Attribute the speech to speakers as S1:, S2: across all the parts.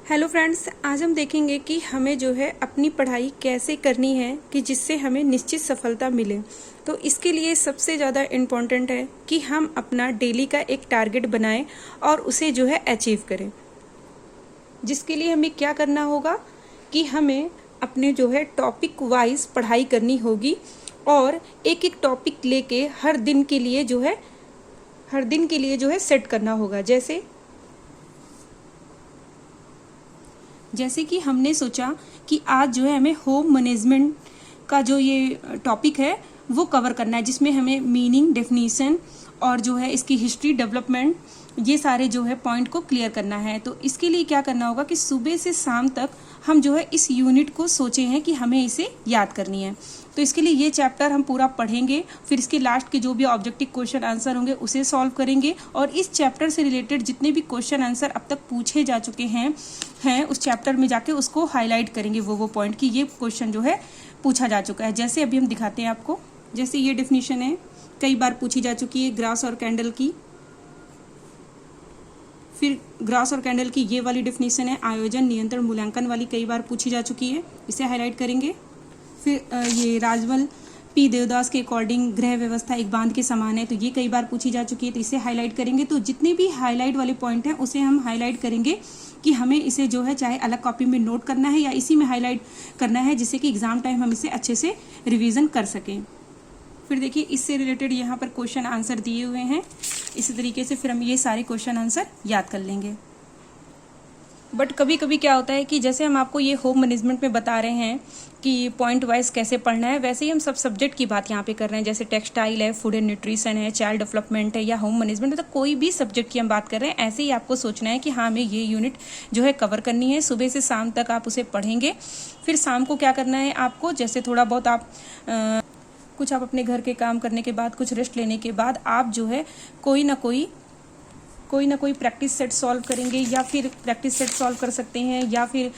S1: Hello friends, आज हम देखेंगे कि हमें जो है अपनी पढ़ाई कैसे करनी है कि जिससे हमें निश्चित सफलता मिले। तो इसके लिए सबसे ज़्यादा इम्पोर्टेंट है कि हम अपना डेली का एक टारगेट बनाएं और उसे जो है अचीव करें। जिसके लिए हमें क्या करना होगा कि हमें अपने जो है टॉपिक वाइज पढ़ाई करनी होगी और एक एक टॉपिक लेके हर दिन के लिए जो है सेट करना होगा। जैसे कि हमने सोचा कि आज जो है हमें होम मैनेजमेंट का जो ये टॉपिक है वो कवर करना है, जिसमें हमें मीनिंग, डेफिनीशन और जो है इसकी हिस्ट्री, डेवलपमेंट, ये सारे जो है पॉइंट को क्लियर करना है। तो इसके लिए क्या करना होगा कि सुबह से शाम तक हम जो है इस यूनिट को सोचे हैं कि हमें इसे याद करनी है। तो इसके लिए ये चैप्टर हम पूरा पढ़ेंगे, फिर इसके लास्ट के जो भी ऑब्जेक्टिव क्वेश्चन आंसर होंगे उसे सॉल्व करेंगे और इस चैप्टर से रिलेटेड जितने भी क्वेश्चन आंसर अब तक पूछे जा चुके हैं उस चैप्टर में जाके उसको हाईलाइट करेंगे, वो पॉइंट कि ये क्वेश्चन जो है पूछा जा चुका है। जैसे अभी हम दिखाते हैं आपको, जैसे ये डेफिनेशन है, कई बार पूछी जा चुकी है ग्रास और कैंडल की। फिर ग्रास और कैंडल की ये वाली डेफिनेशन है आयोजन, नियंत्रण, मूल्यांकन वाली, कई बार पूछी जा चुकी है, इसे हाईलाइट करेंगे। फिर ये राजवल पी देवदास के अकॉर्डिंग ग्रह व्यवस्था एक बांध के समान है, तो ये कई बार पूछी जा चुकी है, तो इसे हाईलाइट करेंगे। तो जितने भी हाईलाइट वाले पॉइंट हैं उसे हम हाईलाइट करेंगे कि हमें इसे जो है चाहे अलग कॉपी में नोट करना है या इसी में हाईलाइट करना है, जिससे कि एग्जाम टाइम हम इसे अच्छे से रिवीजन कर सकें। फिर देखिए इससे रिलेटेड यहाँ पर क्वेश्चन आंसर दिए हुए हैं, इसी तरीके से फिर हम ये सारे क्वेश्चन आंसर याद कर लेंगे। बट कभी कभी क्या होता है कि जैसे हम आपको ये होम मैनेजमेंट में बता रहे हैं कि पॉइंट वाइज कैसे पढ़ना है, वैसे ही हम सब सब्जेक्ट की बात यहाँ पे कर रहे हैं। जैसे टेक्सटाइल है, फूड एंड न्यूट्रिशन है, चाइल्ड डेवलपमेंट है या होम मैनेजमेंट, मतलब कोई भी सब्जेक्ट की हम बात कर रहे हैं, ऐसे ही आपको सोचना है कि हाँ हमें ये यूनिट जो है कवर करनी है। सुबह से शाम तक आप उसे पढ़ेंगे। फिर शाम को क्या करना है आपको, जैसे थोड़ा बहुत आप कुछ आप अपने घर के काम करने के बाद, कुछ रेस्ट लेने के बाद आप जो है कोई ना कोई प्रैक्टिस सेट सॉल्व करेंगे, या फिर प्रैक्टिस सेट सॉल्व कर सकते हैं, या फिर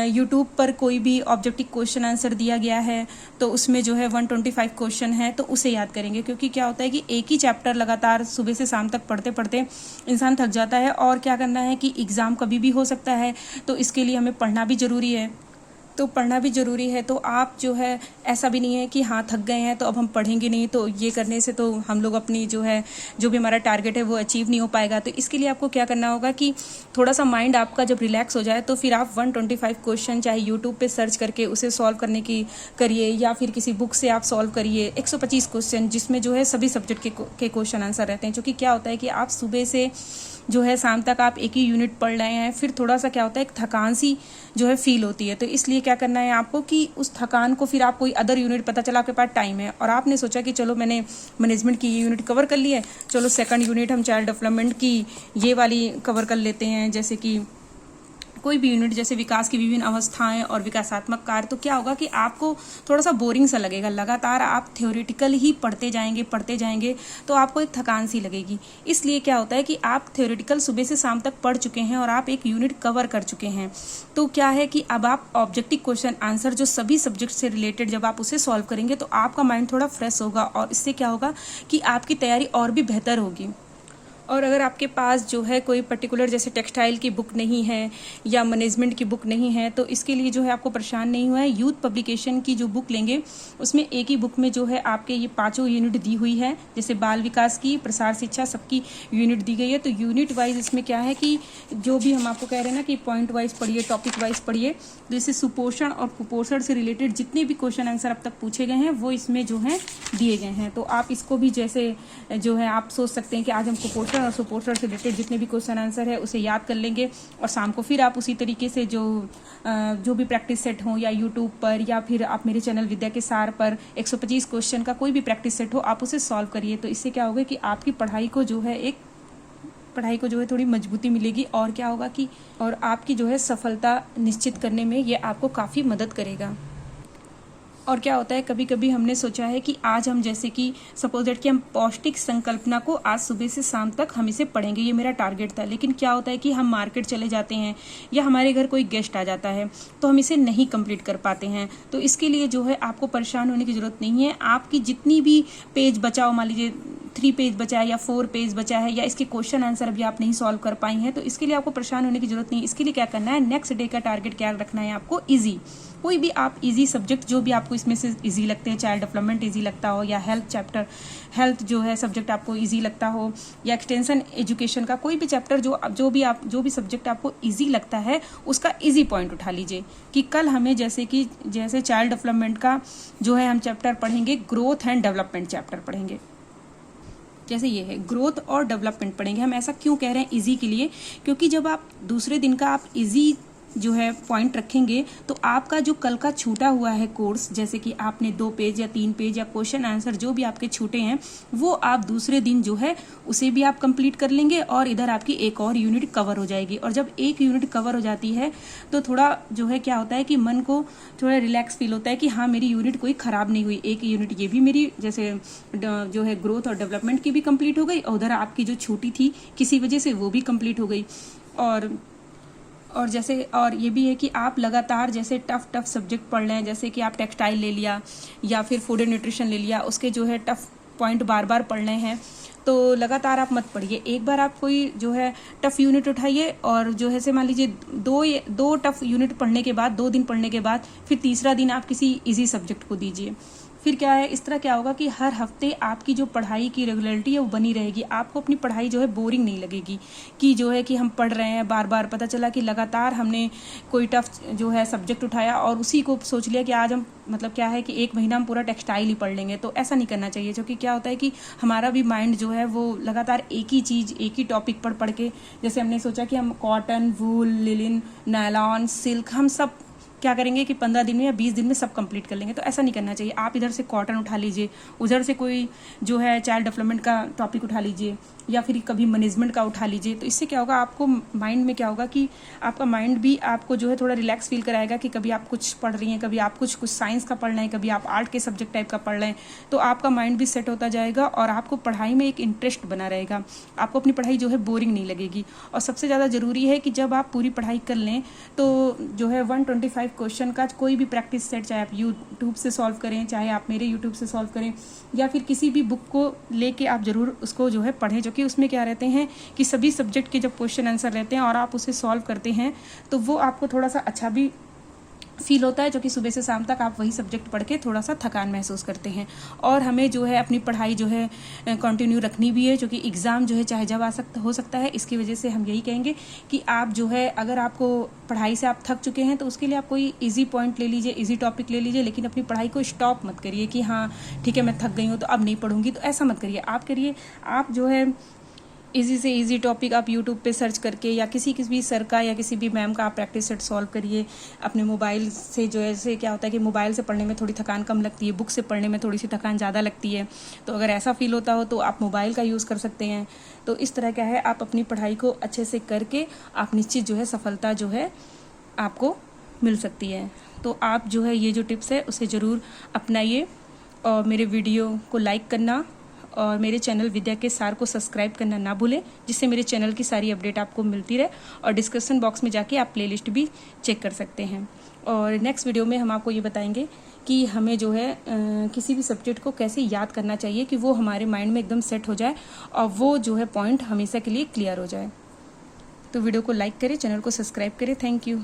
S1: यूट्यूब पर कोई भी ऑब्जेक्टिव क्वेश्चन आंसर दिया गया है तो उसमें जो है 125 क्वेश्चन है तो उसे याद करेंगे। क्योंकि क्या होता है कि एक ही चैप्टर लगातार सुबह से शाम तक पढ़ते पढ़ते इंसान थक जाता है, और क्या करना है कि एग्ज़ाम कभी भी हो सकता है, तो इसके लिए हमें पढ़ना भी ज़रूरी है। तो आप जो है ऐसा भी नहीं है कि हाँ थक गए हैं तो अब हम पढ़ेंगे नहीं, तो ये करने से तो हम लोग अपनी जो भी हमारा टारगेट है वो अचीव नहीं हो पाएगा। तो इसके लिए आपको क्या करना होगा कि थोड़ा सा माइंड आपका जब रिलैक्स हो जाए तो फिर आप 125 क्वेश्चन चाहे यूट्यूब पे सर्च करके उसे सॉल्व करने की करिए, या फिर किसी बुक से आप सॉल्व करिए 125 क्वेश्चन, जिसमें जो है सभी सब्जेक्ट के क्वेश्चन आंसर रहते हैं। क्योंकि क्या होता है कि आप सुबह से जो है शाम तक आप एक ही यूनिट पढ़ रहे हैं, फिर थोड़ा सा क्या होता है एक थकान सी जो है फील होती है। तो इसलिए क्या करना है आपको कि उस थकान को फिर आप कोई अदर यूनिट, पता चला आपके पास टाइम है और आपने सोचा कि चलो मैंने मैनेजमेंट की ये यूनिट कवर कर ली है, चलो सेकंड यूनिट हम चाइल्ड डेवलपमेंट की ये वाली कवर कर लेते हैं, जैसे कि कोई भी यूनिट जैसे विकास की विभिन्न अवस्थाएं और विकासात्मक कार्य। तो क्या होगा कि आपको थोड़ा सा बोरिंग सा लगेगा, लगातार आप थ्योरेटिकल ही पढ़ते जाएंगे तो आपको एक थकान सी लगेगी। इसलिए क्या होता है कि आप थ्योरेटिकल सुबह से शाम तक पढ़ चुके हैं और आप एक यूनिट कवर कर चुके हैं, तो क्या है कि अब आप ऑब्जेक्टिव क्वेश्चन आंसर जो सभी सब्जेक्ट से रिलेटेड जब आप उसे सॉल्व करेंगे तो आपका माइंड थोड़ा फ्रेश होगा, और इससे क्या होगा कि आपकी तैयारी और भी बेहतर होगी। और अगर आपके पास जो है कोई पर्टिकुलर जैसे टेक्सटाइल की बुक नहीं है या मैनेजमेंट की बुक नहीं है, तो इसके लिए जो है आपको परेशान नहीं हुआ है। यूथ पब्लिकेशन की जो बुक लेंगे उसमें एक ही बुक में जो है आपके ये 5 यूनिट दी हुई है, जैसे बाल विकास की, प्रसार शिक्षा, सबकी यूनिट दी गई है। तो यूनिट वाइज इसमें क्या है कि जो भी हम आपको कह रहे हैं ना कि पॉइंट वाइज पढ़िए, टॉपिक वाइज पढ़िए, तो इससे सुपोषण और कुपोषण से रिलेटेड जितने भी क्वेश्चन आंसर अब तक पूछे गए हैं वो इसमें जो है दिए गए हैं। तो आप इसको भी जैसे जो है आप सोच सकते हैं कि आज हम कुपोषण और सुपोषण से रिलेटेड जितने भी क्वेश्चन आंसर है उसे याद कर लेंगे, और शाम को फिर आप उसी तरीके से जो भी प्रैक्टिस सेट हो या यूट्यूब पर या फिर आप मेरे चैनल विद्या के सार पर 125 क्वेश्चन का कोई भी प्रैक्टिस सेट हो आप उसे सॉल्व करिए। तो इससे क्या होगा कि आपकी पढ़ाई को जो है थोड़ी मजबूती मिलेगी, और क्या होगा कि और आपकी जो है सफलता निश्चित करने में ये आपको काफ़ी मदद करेगा। और क्या होता है कभी कभी हमने सोचा है कि आज हम जैसे कि सपोज दैट कि हम पौष्टिक संकल्पना को आज सुबह से शाम तक हम इसे पढ़ेंगे, ये मेरा टारगेट था। लेकिन क्या होता है कि हम मार्केट चले जाते हैं या हमारे घर कोई गेस्ट आ जाता है तो हम इसे नहीं कंप्लीट कर पाते हैं। तो इसके लिए जो है आपको परेशान होने की ज़रूरत नहीं है। आपकी जितनी भी पेज बचाओ, मान लीजिए 3 पेज बचा है या 4 पेज बचा है या इसके क्वेश्चन आंसर अभी आप नहीं सॉल्व कर पाई हैं, तो इसके लिए आपको परेशान होने की जरूरत नहीं। इसके लिए क्या करना है, नेक्स्ट डे का टारगेट क्या रखना है आपको, ईजी। कोई भी आप इजी सब्जेक्ट जो भी आपको इसमें से इजी लगते हैं, चाइल्ड डेवलपमेंट इजी लगता हो या हेल्थ चैप्टर, हेल्थ जो है सब्जेक्ट आपको इजी लगता हो, या एक्सटेंशन एजुकेशन का कोई भी चैप्टर जो भी सब्जेक्ट आपको इजी लगता है उसका इजी पॉइंट उठा लीजिए। कि कल हमें जैसे चाइल्ड डेवलपमेंट का जो है हम चैप्टर पढ़ेंगे, ग्रोथ एंड डेवलपमेंट चैप्टर पढ़ेंगे। जैसे ये है ग्रोथ और डेवलपमेंट पढ़ेंगे। हम ऐसा क्यों कह रहे हैं इजी के लिए, क्योंकि जब आप दूसरे दिन का आप इजी जो है पॉइंट रखेंगे तो आपका जो कल का छूटा हुआ है कोर्स, जैसे कि आपने 2 पेज या 3 पेज या क्वेश्चन आंसर जो भी आपके छूटे हैं, वो आप दूसरे दिन जो है उसे भी आप कंप्लीट कर लेंगे और इधर आपकी एक और यूनिट कवर हो जाएगी। और जब एक यूनिट कवर हो जाती है तो थोड़ा जो है क्या होता है कि मन को थोड़ा रिलैक्स फील होता है कि हाँ मेरी यूनिट कोई खराब नहीं हुई, एक यूनिट ये भी मेरी जैसे जो है ग्रोथ और डेवलपमेंट की भी कंप्लीट हो गई और उधर आपकी जो छूटी थी किसी वजह से वो भी कंप्लीट हो गई। और ये भी है कि आप लगातार जैसे टफ सब्जेक्ट पढ़ लें, जैसे कि आप टेक्सटाइल ले लिया या फिर फूड एंड न्यूट्रिशन ले लिया, उसके जो है टफ पॉइंट बार बार पढ़ने हैं, तो लगातार आप मत पढ़िए। एक बार आप कोई जो है टफ यूनिट उठाइए और जो है से मान लीजिए दो टफ यूनिट पढ़ने के बाद, 2 दिन पढ़ने के बाद फिर तीसरा दिन आप किसी इजी सब्जेक्ट को दीजिए। फिर क्या है, इस तरह क्या होगा कि हर हफ्ते आपकी जो पढ़ाई की रेगुलरिटी है वो बनी रहेगी। आपको अपनी पढ़ाई जो है बोरिंग नहीं लगेगी कि जो है कि हम पढ़ रहे हैं बार बार। पता चला कि लगातार हमने कोई टफ जो है सब्जेक्ट उठाया और उसी को सोच लिया कि आज हम मतलब क्या है कि 1 महीना हम पूरा टेक्सटाइल ही पढ़ लेंगे, तो ऐसा नहीं करना चाहिए। क्योंकि क्या होता है कि हमारा भी माइंड जो है वो लगातार एक ही चीज़, एक ही टॉपिक पढ़ के, जैसे हमने सोचा कि हम कॉटन, वूल, लिलिन, नायलॉन, सिल्क, हम सब क्या करेंगे कि 15 दिन में या 20 दिन में सब कंप्लीट कर लेंगे, तो ऐसा नहीं करना चाहिए। आप इधर से कॉटन उठा लीजिए, उधर से कोई जो है चाइल्ड डेवलपमेंट का टॉपिक उठा लीजिए या फिर कभी मैनेजमेंट का उठा लीजिए। तो इससे क्या होगा, आपको माइंड में क्या होगा कि आपका माइंड भी आपको जो है थोड़ा रिलैक्स फील कराएगा कि कभी आप कुछ पढ़ रही हैं, कभी आप कुछ साइंस का पढ़ रहे हैं, कभी आप आर्ट के सब्जेक्ट टाइप का पढ़ रहे हैं, तो आपका माइंड भी सेट होता जाएगा और आपको पढ़ाई में एक इंटरेस्ट बना रहेगा। आपको अपनी पढ़ाई जो है बोरिंग नहीं लगेगी। और सबसे ज़्यादा ज़रूरी है कि जब आप पूरी पढ़ाई कर लें तो जो है 125 क्वेश्चन का कोई भी प्रैक्टिस सेट, चाहे आप यूट्यूब से सॉल्व करें, चाहे आप मेरे यूट्यूब से सॉल्व करें या फिर किसी भी बुक को लेके आप ज़रूर उसको जो है पढ़ें, जो कि उसमें क्या रहते हैं कि सभी सब्जेक्ट के जब क्वेश्चन आंसर रहते हैं और आप उसे सॉल्व करते हैं तो वो आपको थोड़ा सा अच्छा भी फील होता है, जो कि सुबह से शाम तक आप वही सब्जेक्ट पढ़ के थोड़ा सा थकान महसूस करते हैं। और हमें जो है अपनी पढ़ाई जो है कंटिन्यू रखनी भी है, जो कि एग्ज़ाम जो है चाहे जब हो सकता है। इसकी वजह से हम यही कहेंगे कि आप जो है अगर आपको पढ़ाई से आप थक चुके हैं तो उसके लिए आप कोई ईजी पॉइंट ले लीजिए, ईजी टॉपिक ले लीजिए, लेकिन अपनी पढ़ाई को स्टॉप मत करिए कि हाँ ठीक है मैं थक गई हूँ तो अब नहीं पढ़ूंगी, तो ऐसा मत करिए। आप करिए, आप जो है इजी से इजी टॉपिक आप यूट्यूब पे सर्च करके या किसी भी सर का या किसी भी मैम का आप प्रैक्टिस सेट सॉल्व करिए अपने मोबाइल से। जो ऐसे क्या होता है कि मोबाइल से पढ़ने में थोड़ी थकान कम लगती है, बुक से पढ़ने में थोड़ी सी थकान ज़्यादा लगती है, तो अगर ऐसा फील होता हो तो आप मोबाइल का यूज़ कर सकते हैं। तो इस तरह क्या है, आप अपनी पढ़ाई को अच्छे से करके आप निश्चित जो है सफलता जो है आपको मिल सकती है। तो आप जो है ये जो टिप्स है उसे ज़रूर अपनाइए और मेरे वीडियो को लाइक करना और मेरे चैनल विद्या के सार को सब्सक्राइब करना ना भूलें, जिससे मेरे चैनल की सारी अपडेट आपको मिलती रहे। और डिस्क्रिप्शन बॉक्स में जाके आप प्लेलिस्ट भी चेक कर सकते हैं। और नेक्स्ट वीडियो में हम आपको ये बताएंगे कि हमें जो है किसी भी सब्जेक्ट को कैसे याद करना चाहिए कि वो हमारे माइंड में एकदम सेट हो जाए और वो जो है पॉइंट हमेशा के लिए क्लियर हो जाए। तो वीडियो को लाइक करें, चैनल को सब्सक्राइब करें। Thank you.